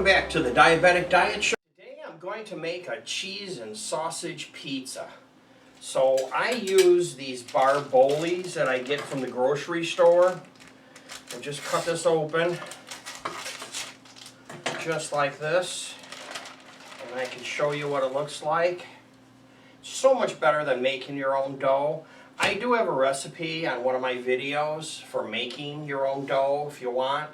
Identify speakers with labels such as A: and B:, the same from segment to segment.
A: back to the Diabetic Diet Show. Today I'm going to make a cheese and sausage pizza. So I use these barbolis that I get from the grocery store. I'll just cut this open, just like this. And I can show you what it looks like. So much better than making your own dough. I do have a recipe on one of my videos for making your own dough if you want.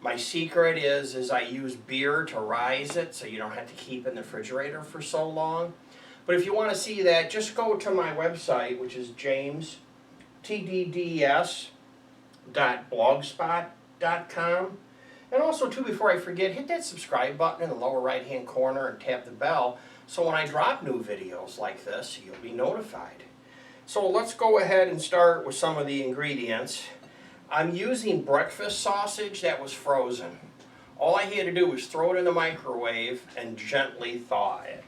A: My secret is I use beer to rise it so you don't have to keep it in the refrigerator for so long. But if you want to see that, just go to my website, which is jamestdds.blogspot.com. And also, too, before I forget, hit that subscribe button in the lower right-hand corner and tap the bell so when I drop new videos like this, you'll be notified. So let's go ahead and start with some of the ingredients. I'm using breakfast sausage that was frozen. All I had to do was throw it in the microwave and gently thaw it.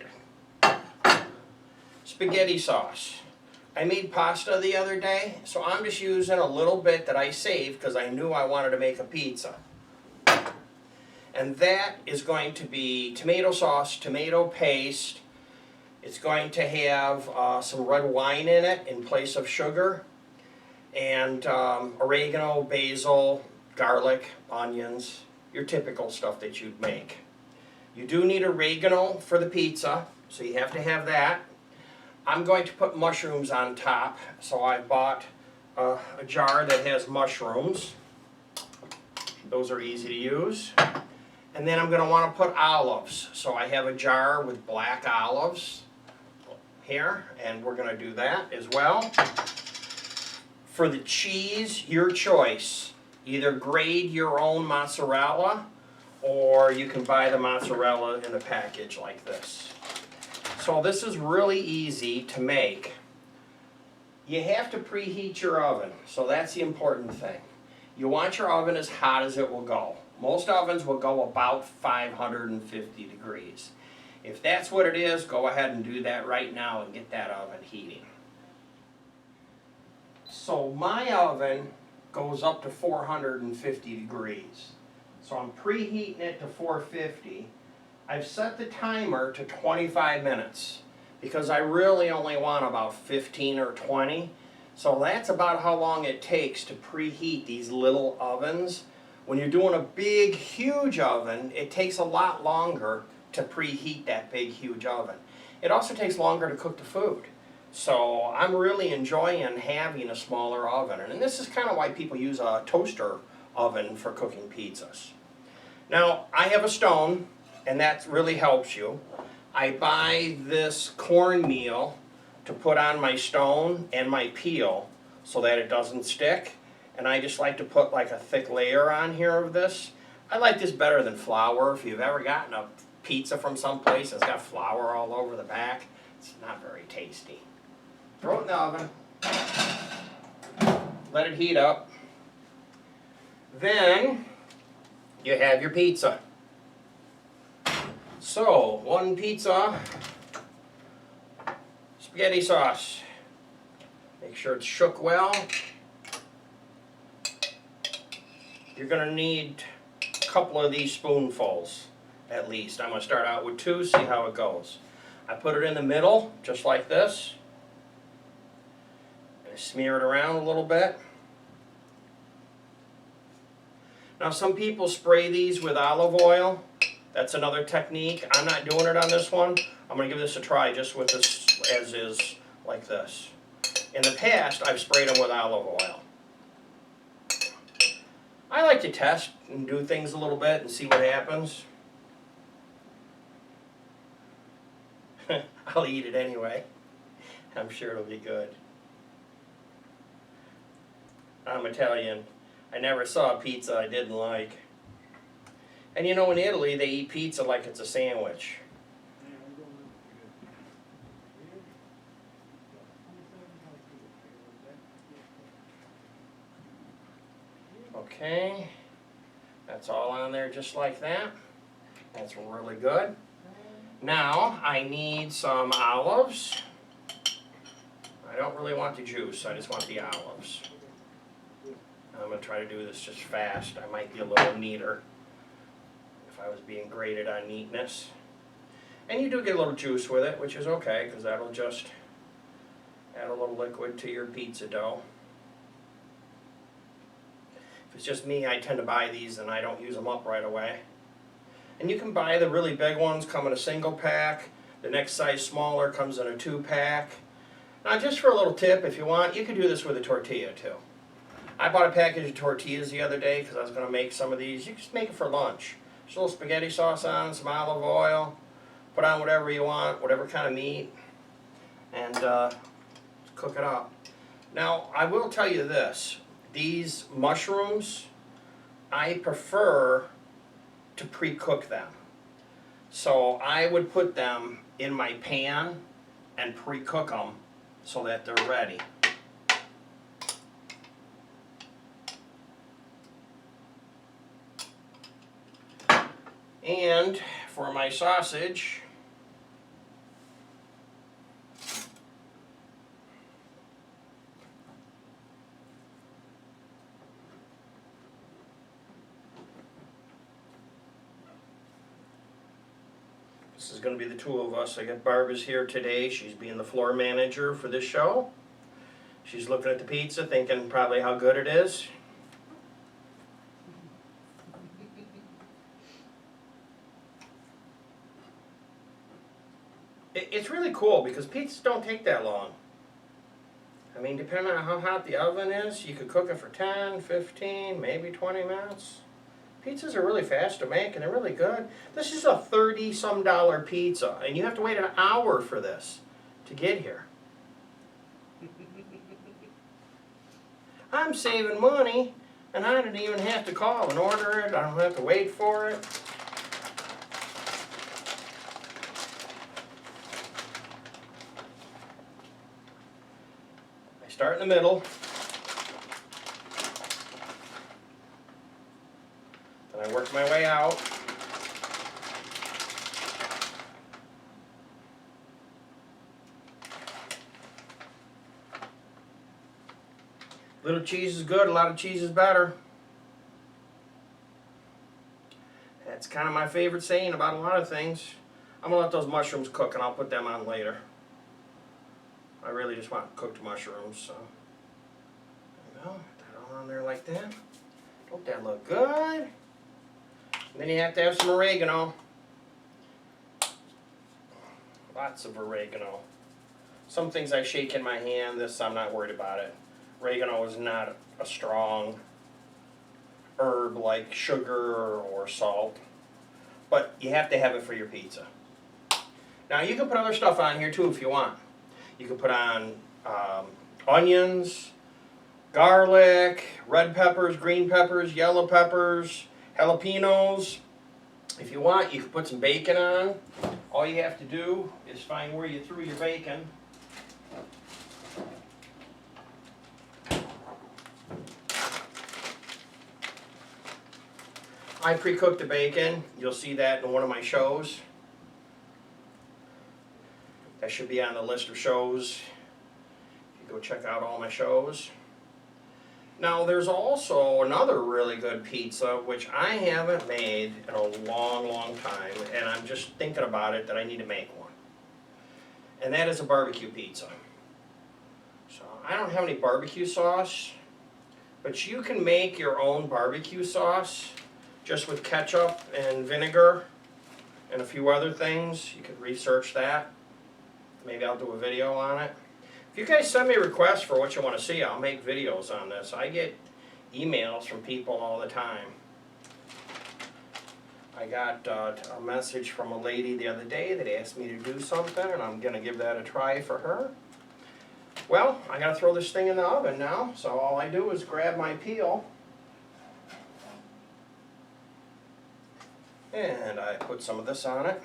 A: Spaghetti sauce. I made pasta the other day, so I'm just using a little bit that I saved because I knew I wanted to make a pizza. And that is going to be tomato sauce, tomato paste. It's going to have some red wine in it in place of sugar. And oregano, basil, garlic, onions, your typical stuff that you'd make. You do need oregano for the pizza, so you have to have that. I'm going to put mushrooms on top, so I bought a jar that has mushrooms. Those are easy to use. And then I'm going to want to put olives, so I have a jar with black olives here, and we're going to do that as well. For the cheese, your choice. Either grade your own mozzarella, or you can buy the mozzarella in a package like this. So this is really easy to make. You have to preheat your oven, so that's the important thing. You want your oven as hot as it will go. Most ovens will go about 550 degrees. If that's what it is, go ahead and do that right now and get that oven heating. So my oven goes up to 450 degrees. So I'm preheating it to 450. I've set the timer to 25 minutes because I really only want about 15 or 20. So that's about how long it takes to preheat these little ovens. When you're doing a big, huge oven, it takes a lot longer to preheat that big, huge oven. It also takes longer to cook the food. So I'm really enjoying having a smaller oven. And this is kind of why people use a toaster oven for cooking pizzas. Now, I have a stone, and that really helps you. I buy this cornmeal to put on my stone and my peel so that it doesn't stick. And I just like to put like a thick layer on here of this. I like this better than flour. If you've ever gotten a pizza from someplace that's got flour all over the back, it's not very tasty. Throw it in the oven. Let it heat up. Then you have your pizza. So, one pizza, spaghetti sauce. Make sure it's shook well. You're going to need a couple of these spoonfuls at least. I'm going to start out with 2, see how it goes. I put it in the middle, just like this. And smear it around a little bit. Now some people spray these with olive oil. That's another technique. I'm not doing it on this one. I'm going to give this a try just with this as is, like this. In the past, I've sprayed them with olive oil. I like to test and do things a little bit and see what happens. I'll eat it anyway. I'm sure it'll be good. I'm Italian. I never saw a pizza I didn't like. And you know, in Italy, they eat pizza like it's a sandwich. Okay, that's all on there just like that. That's really good. Now, I need some olives. I don't really want the juice, I just want the olives. I'm going to try to do this just fast. I might be a little neater if if I was being graded on neatness. And you do get a little juice with it, which is okay, because that'll just add a little liquid to your pizza dough. If it's just me, I tend to buy these and I don't use them up right away. And you can buy the really big ones, come in a single pack. The next size smaller comes in a 2-pack. Now just for a little tip, if you want, you can do this with a tortilla too. I bought a package of tortillas the other day because I was going to make some of these. You can just make it for lunch. Just a little spaghetti sauce on, some olive oil. Put on whatever you want, whatever kind of meat, and cook it up. Now, I will tell you this. These mushrooms, I prefer to pre-cook them. So I would put them in my pan and pre-cook them so that they're ready. And for my sausage, this is going to be the two of us. I got Barbara's here today. She's being the floor manager for this show. She's looking at the pizza, thinking probably how good it is. It's really cool because pizzas don't take that long. I mean, depending on how hot the oven is, you could cook it for 10, 15, maybe 20 minutes. Pizzas are really fast to make and they're really good. This is a $30-some pizza and you have to wait an hour for this to get here. I'm saving money and I don't even have to call and order it. I don't have to wait for it. I start in the middle. I work my way out. Little cheese is good, a lot of cheese is better. That's kind of my favorite saying about a lot of things. I'm going to let those mushrooms cook and I'll put them on later. I really just want cooked mushrooms, so there you go. Put that all on there like that. Don't that look good? And then you have to have some oregano. Lots of oregano. Some things I shake in my hand, this I'm not worried about it. Oregano is not a strong herb like sugar or salt, but you have to have it for your pizza. Now you can put other stuff on here too if you want. You can put on onions, garlic, red peppers, green peppers, yellow peppers, jalapenos. If you want, you can put some bacon on. All you have to do is find where you threw your bacon. I pre-cooked the bacon. You'll see that in one of my shows. That should be on the list of shows. You go check out all my shows. Now there's also another really good pizza which I haven't made in a long, long time, and I'm just thinking about it that I need to make one. And that is a barbecue pizza. So I don't have any barbecue sauce, but you can make your own barbecue sauce just with ketchup and vinegar and a few other things. You could research that. Maybe I'll do a video on it. If you guys send me requests for what you want to see, I'll make videos on this. I get emails from people all the time. I got a message from a lady the other day that asked me to do something, and I'm going to give that a try for her. Well, I got to throw this thing in the oven now, so all I do is grab my peel, and I put some of this on it.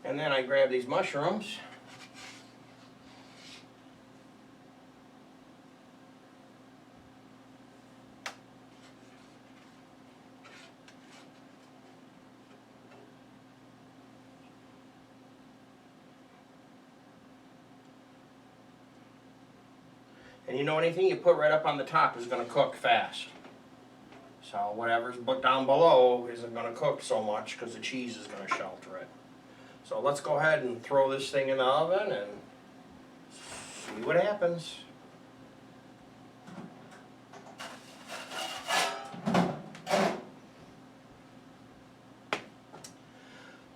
A: And then I grab these mushrooms. And you know, anything you put right up on the top is going to cook fast. So whatever's put down below isn't going to cook so much because the cheese is going to shelter it. So let's go ahead and throw this thing in the oven and see what happens.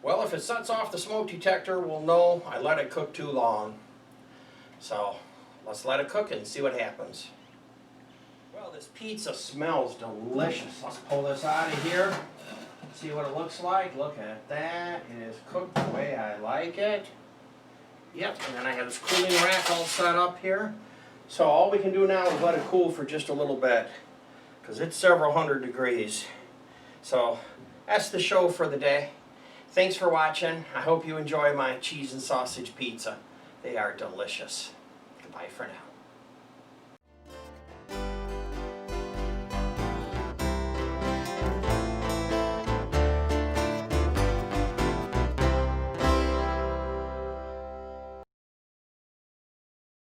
A: Well, if it sets off the smoke detector, we'll know I let it cook too long. So let's let it cook and see what happens. Well, this pizza smells delicious. Let's pull this out of here. See what it looks like. Look at that. It is cooked the way I like it. Yep, and then I have this cooling rack all set up here. So all we can do now is let it cool for just a little bit, because it's several hundred degrees. So that's the show for the day. Thanks for watching. I hope you enjoy my cheese and sausage pizza. They are delicious. Goodbye for now.